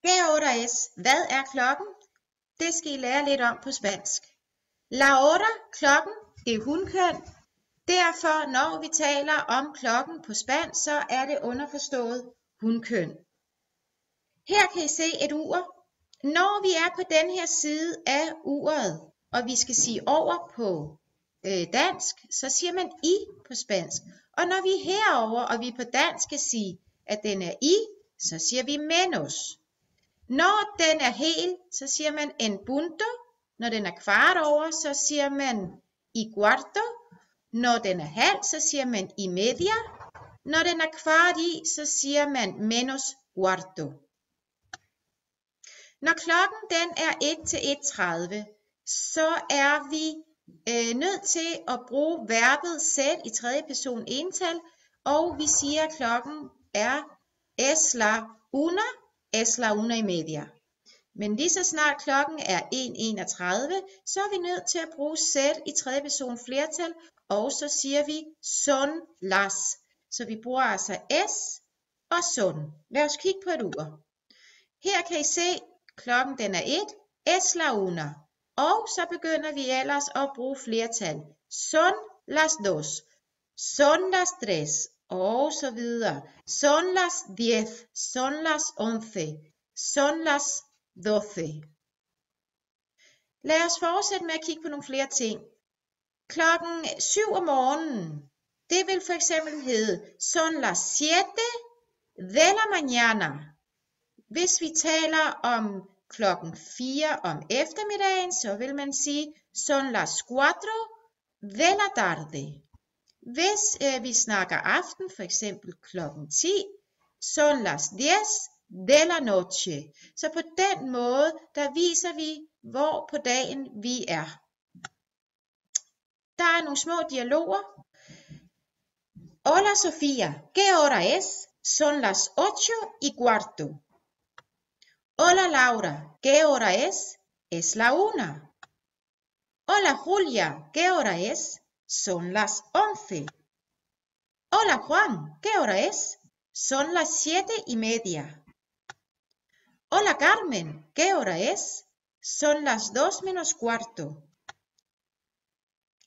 ¿Qué hora es? Hvad er klokken? Det skal I lære lidt om på spansk. La hora, klokken, det er hunkøn. Derfor, når vi taler om klokken på spansk, så er det underforstået hunkøn. Her kan I se et ur. Når vi er på den her side af uret, og vi skal sige over på dansk, så siger man i på spansk. Og når vi er herover, og vi på dansk skal sige, at den er i, så siger vi menos. Når den er hel, så siger man en punto. Når den er kvart over, så siger man i cuarto. Når den er halv, så siger man i media. Når den er kvart i, så siger man menos cuarto. Når klokken den er 1 til 1:30, så er vi nødt til at bruge verbet selv i tredje person ental, og vi siger, at klokken er es la una y media. Men lige så snart klokken er 1:31, så er vi nødt til at bruge selv i tredje person flertal, og så siger vi son las. Så vi bruger altså es og son. Lad os kigge på et ur. Her kan I se, klokken den er 1, es la una. Og så begynder vi ellers at bruge flertal. Son las dos, son las tres, og så videre. Son las 10, son las 11, son las 12. Lad os fortsætte med at kigge på nogle flere ting. Klokken 7 om morgenen, det vil for eksempel hedde son las 7 de la mañana. Hvis vi taler om klokken 4 om eftermiddagen, så vil man sige son las 4 de la tarde. Hvis vi snakker aften, for eksempel klokken 10, son las 10 de la noche. Så på den måde, der viser vi, hvor på dagen vi er. Der er nogle små dialoger. Hola Sofía, ¿qué hora es? Son las 8:15. Hola Laura, ¿qué hora es? Es la 1. Hola Julia, ¿qué hora es? Son las 11. Hola Juan, ¿qué hora es? Son las 7:30. Hola Carmen, ¿qué hora es? Son las 2 menos cuarto.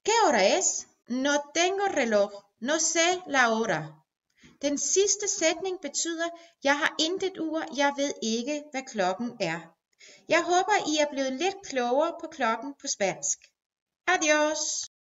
¿Qué hora es? No tengo reloj, no sé la hora. Den sidste sætning betyder, jeg har intet ur, jeg ved ikke, hvad klokken er. Jeg håber, I er blevet lidt klogere på klokken på spansk. Adios!